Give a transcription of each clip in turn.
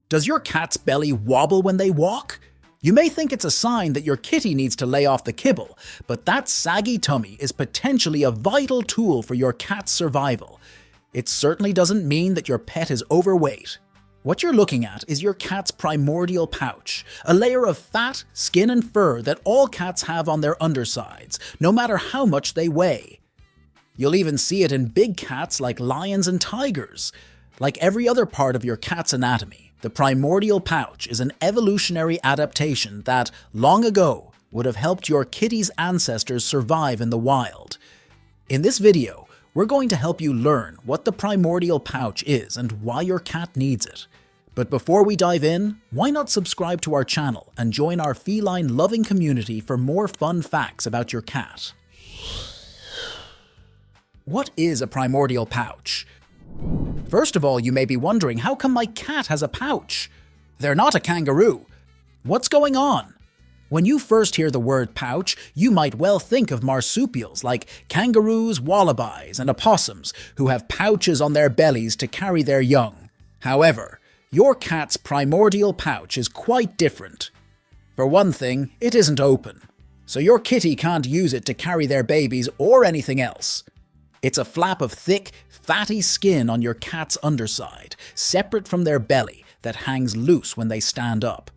Does your cat's belly wobble when they walk? You may think it's a sign that your kitty needs to lay off the kibble, but that saggy tummy is potentially a vital tool for your cat's survival. It certainly doesn't mean that your pet is overweight. What you're looking at is your cat's primordial pouch, a layer of fat, skin, and fur that all cats have on their undersides, no matter how much they weigh. You'll even see it in big cats like lions and tigers. Like every other part of your cat's anatomy, the primordial pouch is an evolutionary adaptation that, long ago, would have helped your kitty's ancestors survive in the wild. In this video, we're going to help you learn what the primordial pouch is and why your cat needs it. But before we dive in, why not subscribe to our channel and join our feline loving community for more fun facts about your cat? What is a primordial pouch? First of all, you may be wondering, how come my cat has a pouch? They're not a kangaroo. What's going on? When you first hear the word pouch, you might well think of marsupials like kangaroos, wallabies, and opossums who have pouches on their bellies to carry their young. However, your cat's primordial pouch is quite different. For one thing, it isn't open, so your kitty can't use it to carry their babies or anything else. It's a flap of thick, fatty skin on your cat's underside, separate from their belly, that hangs loose when they stand up.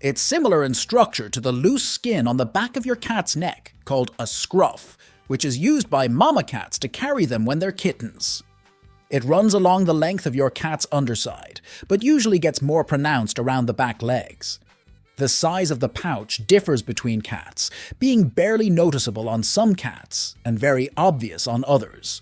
It's similar in structure to the loose skin on the back of your cat's neck, called a scruff, which is used by mama cats to carry them when they're kittens. It runs along the length of your cat's underside, but usually gets more pronounced around the back legs. The size of the pouch differs between cats, being barely noticeable on some cats and very obvious on others.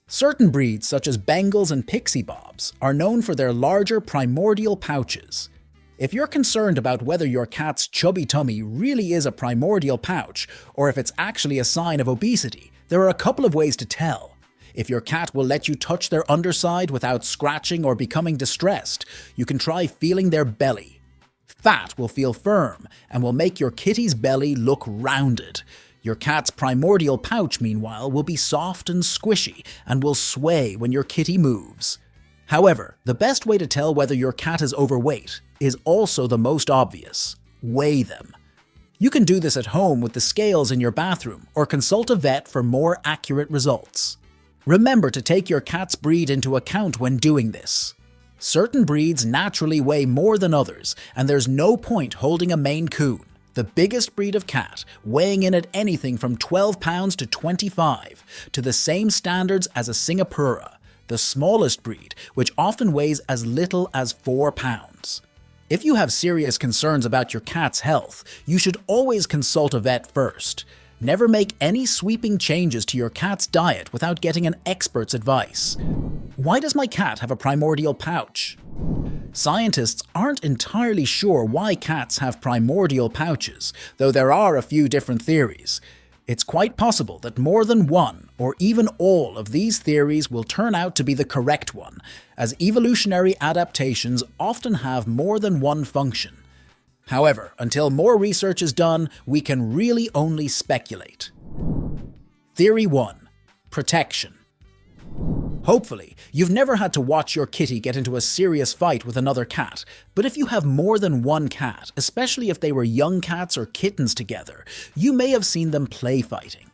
Certain breeds, such as Bengals and Pixie Bobs, are known for their larger primordial pouches. If you're concerned about whether your cat's chubby tummy really is a primordial pouch, or if it's actually a sign of obesity, there are a couple of ways to tell. If your cat will let you touch their underside without scratching or becoming distressed, you can try feeling their belly. Fat will feel firm and will make your kitty's belly look rounded. Your cat's primordial pouch, meanwhile, will be soft and squishy and will sway when your kitty moves. However, the best way to tell whether your cat is overweight is also the most obvious: weigh them. You can do this at home with the scales in your bathroom or consult a vet for more accurate results. Remember to take your cat's breed into account when doing this. Certain breeds naturally weigh more than others, and there's no point holding a Maine Coon, the biggest breed of cat, weighing in at anything from 12 pounds to 25, to the same standards as a Singapura, the smallest breed, which often weighs as little as 4 pounds. If you have serious concerns about your cat's health, you should always consult a vet first. Never make any sweeping changes to your cat's diet without getting an expert's advice. Why does my cat have a primordial pouch? Scientists aren't entirely sure why cats have primordial pouches, though there are a few different theories. It's quite possible that more than one, or even all of these theories will turn out to be the correct one, as evolutionary adaptations often have more than one function. However, until more research is done, we can really only speculate. Theory 1. Protection. Hopefully, you've never had to watch your kitty get into a serious fight with another cat, but if you have more than one cat, especially if they were young cats or kittens together, you may have seen them play fighting.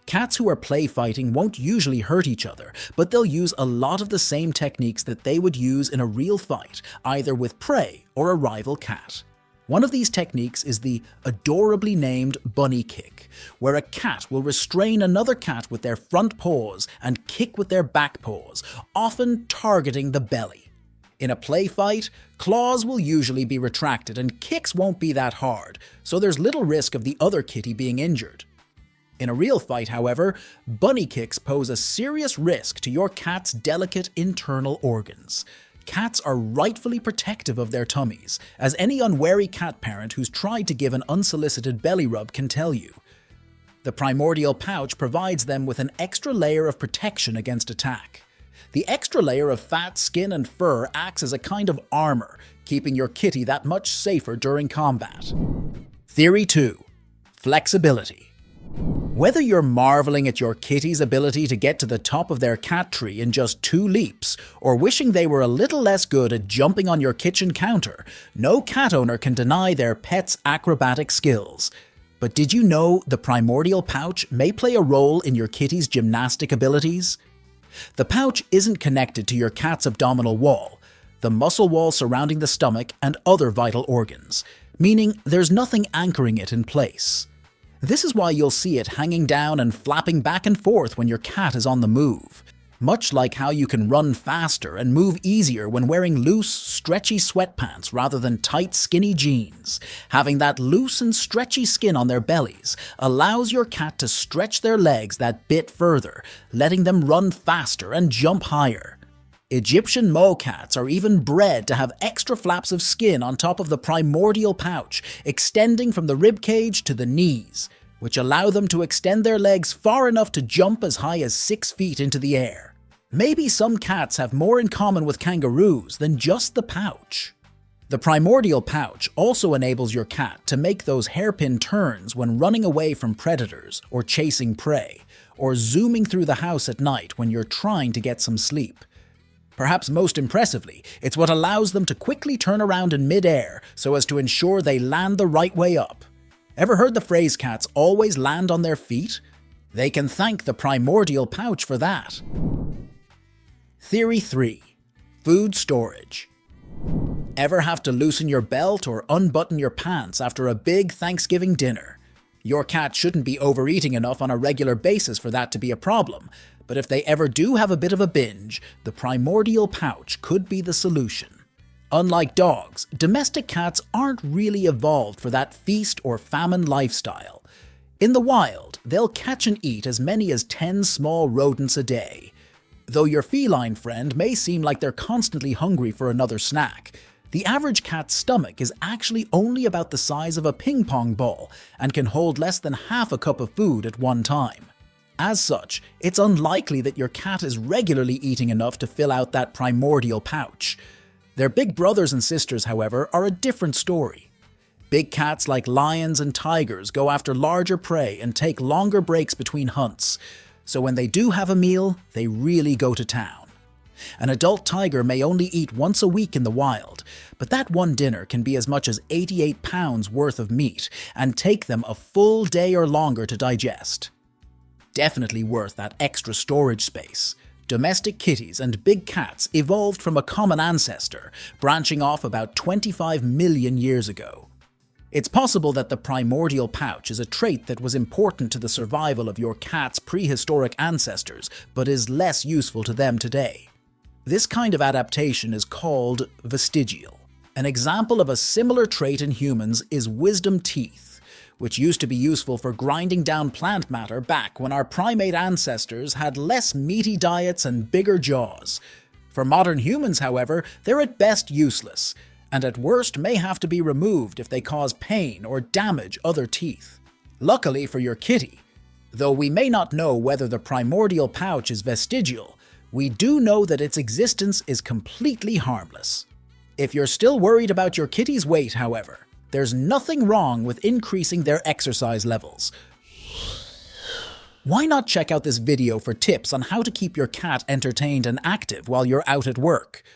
Cats who are play fighting won't usually hurt each other, but they'll use a lot of the same techniques that they would use in a real fight, either with prey or a rival cat. One of these techniques is the adorably named bunny kick, where a cat will restrain another cat with their front paws and kick with their back paws, often targeting the belly. In a play fight, claws will usually be retracted and kicks won't be that hard, so there's little risk of the other kitty being injured. In a real fight, however, bunny kicks pose a serious risk to your cat's delicate internal organs. Cats are rightfully protective of their tummies, as any unwary cat parent who's tried to give an unsolicited belly rub can tell you. The primordial pouch provides them with an extra layer of protection against attack. The extra layer of fat, skin, and fur acts as a kind of armor, keeping your kitty that much safer during combat. Theory 2. Flexibility. Whether you're marveling at your kitty's ability to get to the top of their cat tree in just 2 leaps, or wishing they were a little less good at jumping on your kitchen counter, no cat owner can deny their pet's acrobatic skills. But did you know the primordial pouch may play a role in your kitty's gymnastic abilities? The pouch isn't connected to your cat's abdominal wall, the muscle wall surrounding the stomach, and other vital organs, meaning there's nothing anchoring it in place. This is why you'll see it hanging down and flapping back and forth when your cat is on the move. Much like how you can run faster and move easier when wearing loose, stretchy sweatpants rather than tight, skinny jeans. Having that loose and stretchy skin on their bellies allows your cat to stretch their legs that bit further, letting them run faster and jump higher. Egyptian mole cats are even bred to have extra flaps of skin on top of the primordial pouch, extending from the ribcage to the knees, which allow them to extend their legs far enough to jump as high as 6 feet into the air. Maybe some cats have more in common with kangaroos than just the pouch. The primordial pouch also enables your cat to make those hairpin turns when running away from predators or chasing prey, or zooming through the house at night when you're trying to get some sleep. Perhaps most impressively, it's what allows them to quickly turn around in mid-air so as to ensure they land the right way up. Ever heard the phrase cats always land on their feet? They can thank the primordial pouch for that. Theory 3. Food storage. Ever have to loosen your belt or unbutton your pants after a big Thanksgiving dinner? Your cat shouldn't be overeating enough on a regular basis for that to be a problem, but if they ever do have a bit of a binge, the primordial pouch could be the solution. Unlike dogs, domestic cats aren't really evolved for that feast or famine lifestyle. In the wild, they'll catch and eat as many as 10 small rodents a day. Though your feline friend may seem like they're constantly hungry for another snack, the average cat's stomach is actually only about the size of a ping pong ball and can hold less than half a cup of food at one time. As such, it's unlikely that your cat is regularly eating enough to fill out that primordial pouch. Their big brothers and sisters, however, are a different story. Big cats like lions and tigers go after larger prey and take longer breaks between hunts, so when they do have a meal, they really go to town. An adult tiger may only eat once a week in the wild, but that one dinner can be as much as 88 pounds worth of meat and take them a full day or longer to digest. Definitely worth that extra storage space. Domestic kitties and big cats evolved from a common ancestor, branching off about 25 million years ago. It's possible that the primordial pouch is a trait that was important to the survival of your cat's prehistoric ancestors, but is less useful to them today. This kind of adaptation is called vestigial. An example of a similar trait in humans is wisdom teeth, which used to be useful for grinding down plant matter back when our primate ancestors had less meaty diets and bigger jaws. For modern humans, however, they're at best useless, and at worst may have to be removed if they cause pain or damage other teeth. Luckily for your kitty, though we may not know whether the primordial pouch is vestigial, we do know that its existence is completely harmless. If you're still worried about your kitty's weight, however, there's nothing wrong with increasing their exercise levels. Why not check out this video for tips on how to keep your cat entertained and active while you're out at work?